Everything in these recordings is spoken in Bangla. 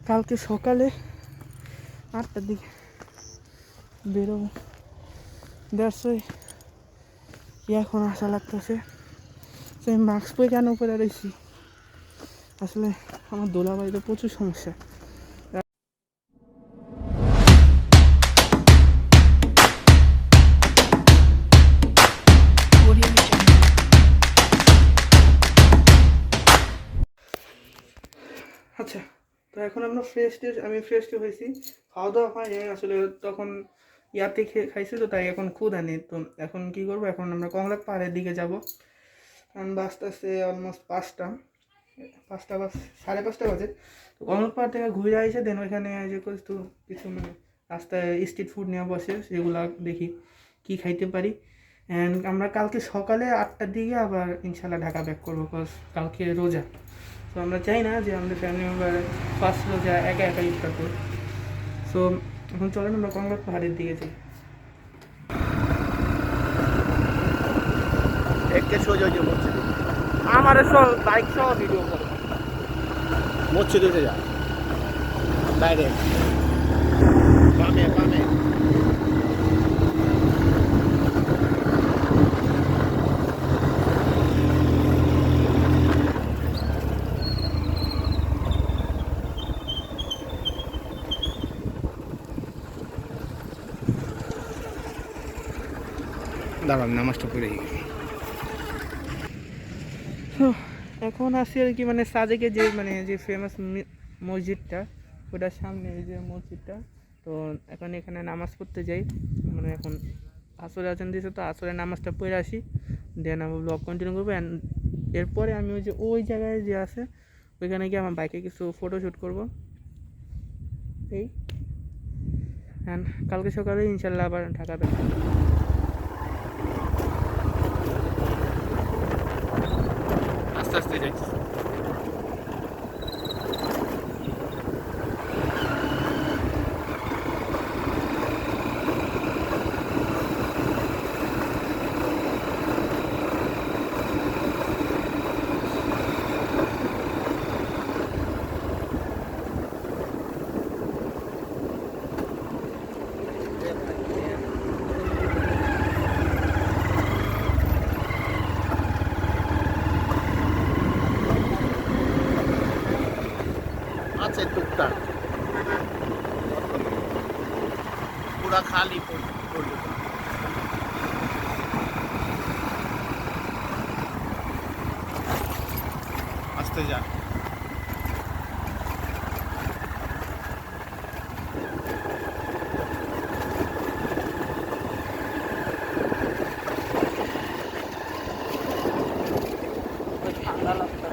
কালকে সকালে 8টার দিকে বেরোবো, দেড়শোই এখন আসা লাগতেছে। সেই মাস্ক পরে কেন উপরে রয়েছি, আসলে আমার দোলাবাড়িতে প্রচুর সমস্যা। আচ্ছা, তো এখন আমরা আমি ফ্রেশ হয়েছি, খাওয়া দাওয়া হয়নি আসলে, তখন ইয়াতে খাইছি তো, তাই এখন ক্ষুধা নেই। তো এখন কি করবো, এখন আমরা কমলা পাহাড়ের দিকে যাব, কারণ বাজতেছে অলমোস্ট 5টা বা 5:30 বাজে। তো কমলা পাহাড় থেকে ঘুরে আসে দেন ওইখানে যে কিছু মানে রাস্তায় স্ট্রিট ফুড নেওয়া বসে, সেগুলো দেখি কি খাইতে পারি। অ্যান্ড আমরা কালকে সকালে 8টার দিকে আবার ইনশাল্লাহ ঢাকা ব্যাক করবো, বিকজ কালকে রোজা। তো আমরা চাই না যে আমাদের ফ্যামিলি মেম্বার ফার্স্ট রোজা একা ইফতার করুক। সো এখন চলেন আমরা কমলা পাহাড়ের দিকে যাই। আমার সব বাইক সহ ভিডিও করে মসজিদ উঠে যা ডাইরেক্ট বামে বামে। দাঁড়ান নামাজটা পড়ে। এখন আসি আর কি, মানে সাজেকে যে ফেমাস মসজিদটা, ওটার সামনে এই যে মসজিদটা। তো এখন এখানে নামাজ পড়তে যাই, মানে এখন আসরে আজান দিয়েছে, তো আসরে নামাজটা পড়ে আসি, দেন আমি ব্লগ কন্টিনিউ করবো। অ্যান্ড এরপরে আমি ওই জায়গায় যে আছে ওইখানে গিয়ে আমার বাইকে কিছু ফটোশ্যুট করবো এই। অ্যান্ড কালকে সকালে ইনশাল্লাহ আবার ঢাকা ব্যাক। আস্তে আস্তে যাচ্ছি। আছে টুকটাক, পুরা খালি পড়লো। আস্তে যা। ঠান্ডা লাগতো।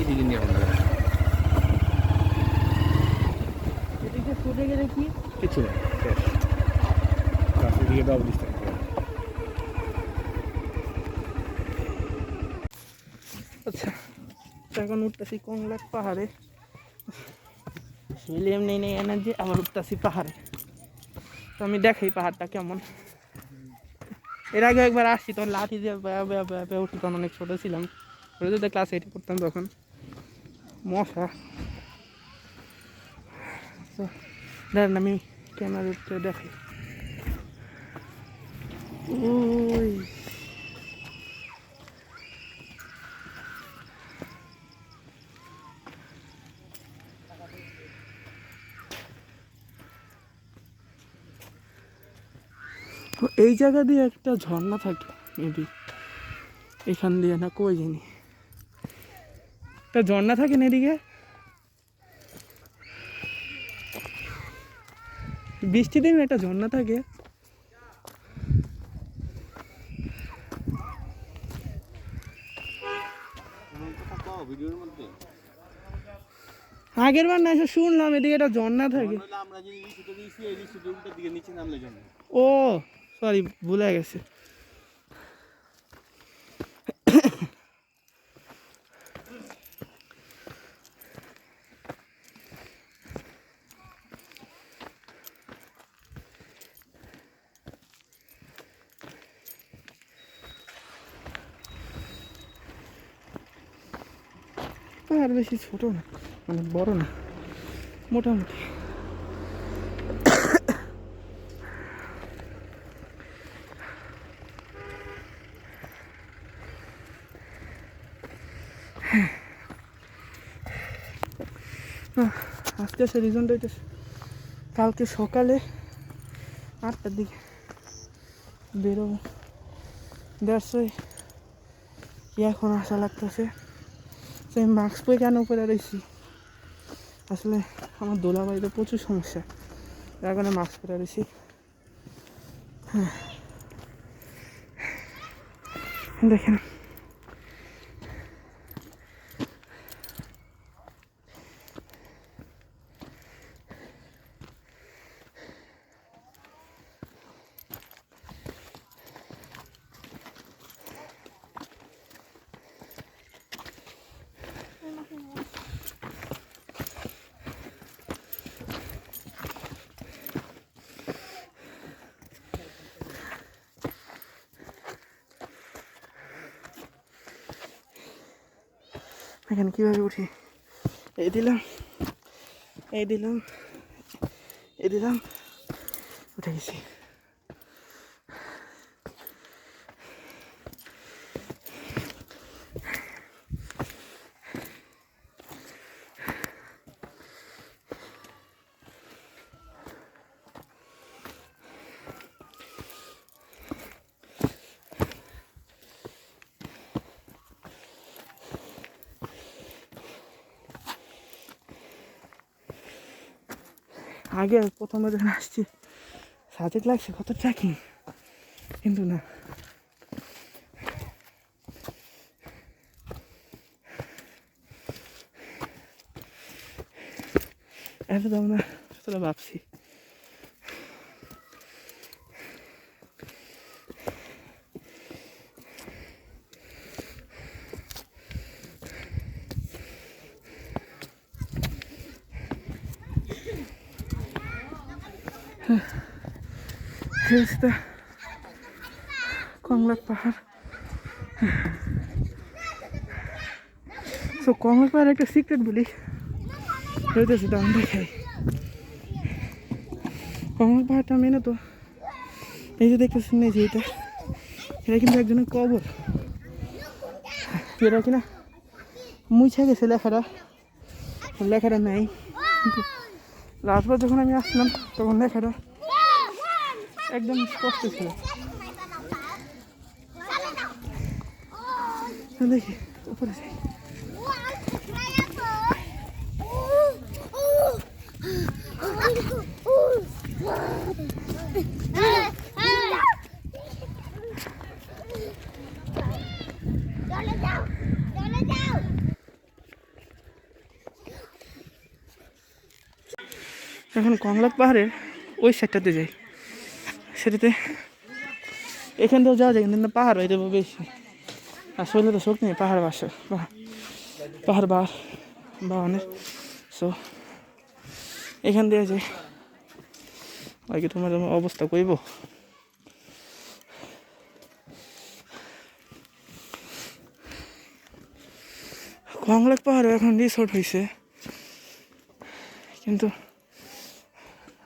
এদিকে নিয়ে আমরা এদিকে ছুটে গেলে কি কিছু নেই শেষ রাস্তার দিকে ডাবল ডিস্টেন্স আচ্ছা তো এখন উঠতেছি কংলাক পাহাড়ে মিলিয়াম নেই নেই এনার্জি আবার উঠতেছি পাহাড়ে তো আমি দেখাই পাহাড়টা কেমন এর আগে একবার আসছি তখন লাঠি দিয়ে উঠতাম অনেক ছোটো ছিলাম ছোটো ক্লাস 8 পড়তাম তখন মশা তো ধরেন আমি ক্যামেরা উঠতে দেখাই ওই এই জায়গা দিয়ে একটা ঝর্ণা থাকে মেবি এখান দিয়ে না কই জানি একটা ঝর্ণা থাকে না এদিকে বৃষ্টি দিন একটা ঝর্ণা থাকে ভিডিওর মধ্যে আগের বার না এসে শুনলাম এদিকে একটা ঝর্ণা থাকে আমরা যে রিসুতে দিয়েছি এই রিসুতে উল্টো দিকে নিচে নামলে জন্য ও সরি ভুলে গেছে আর বেশি ছোট না মানে বড় না মোটামুটি আজকে সে রিজনটা হইতেছে কালকে সকালে 8টার দিকে বেরোবো দেড়শোয় এখন আসা লাগতেছে সেই মাস্ক পরে কেন উপরে রয়েছি আসলে আমার দোলা বাড়িতে প্রচুর সমস্যা যার কারণে মাস্ক পরে রয়েছি হ্যাঁ দেখেন এখানে কীভাবে উঠি এই দিলাম এই দিলাম এই দিলাম উঠে গেছি আগে প্রথমবার যখন আসছি সাজেক লাগছে কত ট্র্যাকিং কিন্তু না এত দাম না যতটা ভাবছি Here's the Konglak পাহাড় সো কংলাক পাহাড় একটা সিক্রেট বলি হইতেছে দাম দেখাই কংলাক পাহাড়টা মেনে তো এই যে দেখতেছেন এই যে এটা কিন্তু একজনের কবর এটা কিনা মুছে গেছে লেখাটা নাই কিন্তু লাস্টবার যখন আমি আসলাম তখন লেখাটা একদম স্পষ্ট ছিল দেখি উপরে যাই এখন কংলাক পাহাড়ের ওই সাইডটাতে যাই, সেটাতে এখান থেকেও যাওয়া যায় কিন্তু পাহাড় হয়ে যাবো বেশি, আর শরীরে তো শক্তি নেই পাহাড় পাহাড় বাহানের। সো এখান দিয়ে যাই, বাকি তোমার অবস্থা কইব। কংলাক পাহাড়ে এখন রিসোর্ট হয়েছে, কিন্তু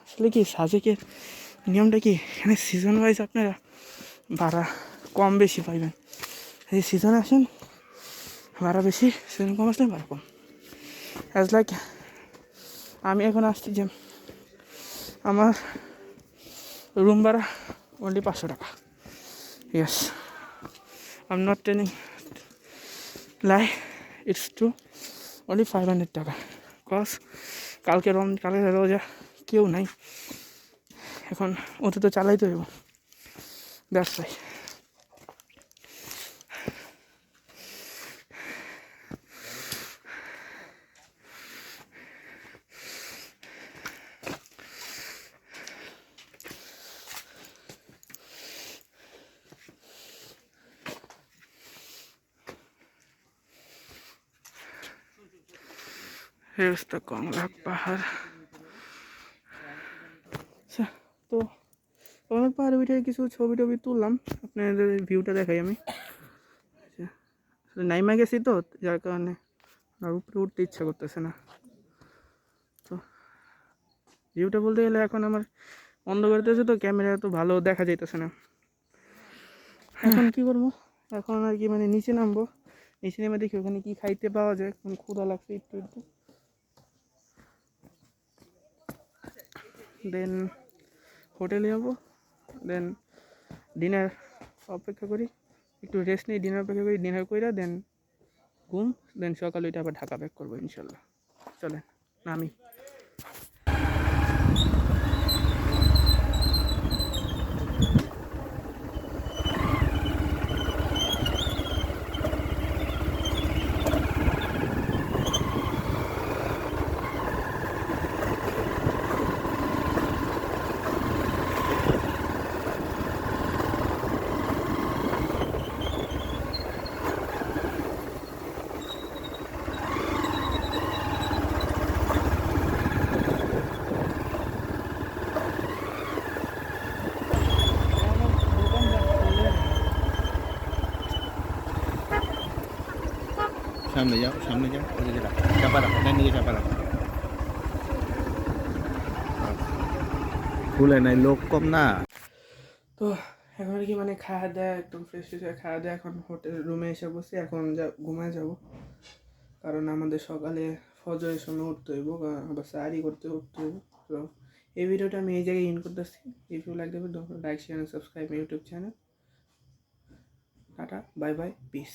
আসলে কি সাজেকের নিয়মটা কি, এখানে সিজন ওয়াইজ আপনারা ভাড়া কম বেশি পাইবেন। এই সিজনে আসেন ভাড়া বেশি, সিজন কম আসলে ভাড়া কম। অ্যাজ লাইক আমি এখন আসছি যে আমার রুম ভাড়া অনলি 500 টাকা। Yes, I am not telling lie, it's true, only 500 টাকা। কজ কালকে রোজা, কেউ নাই, এখন ওতে তো চালাইতে হইব, ব্যবসায়। Here's the কংলাক পাহাড়। আচ্ছা, তো কংলাক পাহাড়ে উঠে কিছু ছবি টবি তুললাম, আপনাদের ভিউটা দেখাই আমি। নাইমা গেছি তো, যার কারণে আর উপরে উঠতে ইচ্ছা করতেছে না। তো ভিউটা বলতে গেলে এখন আমার বন্ধ করতেছে তো, ক্যামেরা তো ভালো দেখা যাইতেছে না। এখন কি করবো, এখন আর কি মানে নিচে নামবো, নিচে নেমে দেখি ওখানে কি খাইতে পাওয়া যায়, এখন ক্ষুধা লাগছে একটু। দেন হোটেলে যাবো, দেন ডিনার অপেক্ষা করি, একটু রেস্ট নিই, ডিনার অপেক্ষা করি, ডিনার করে দেন ঘুম, দেন সকালে ওইটা আবার ঢাকা ব্যাক করবো ইনশাল্লাহ। চলেন নামি। সামনে যাও, ওদিকে রাখো, চাপা রাখো, ডান দিকে চাপা রাখো। খুলে নাই, লোক কম না। তো এখন আর কি মানে খাওয়া দাওয়া একদম ফ্রেশ হয়ে খাওয়া দাওয়া, এখন হোটেল রুমে এসে বসে, এখন ঘুমায় যাব, কারণ আমাদের সকালে ফজরের সময় উঠতে হইব, আবার সারি উঠতে হইব। তো এই ভিডিওটা আমি এই জায়গায় ইন করতেছি। ইফ ইউ লাইক দেবে, like share and subscribe my YouTube channel. Tata, bye bye, piece.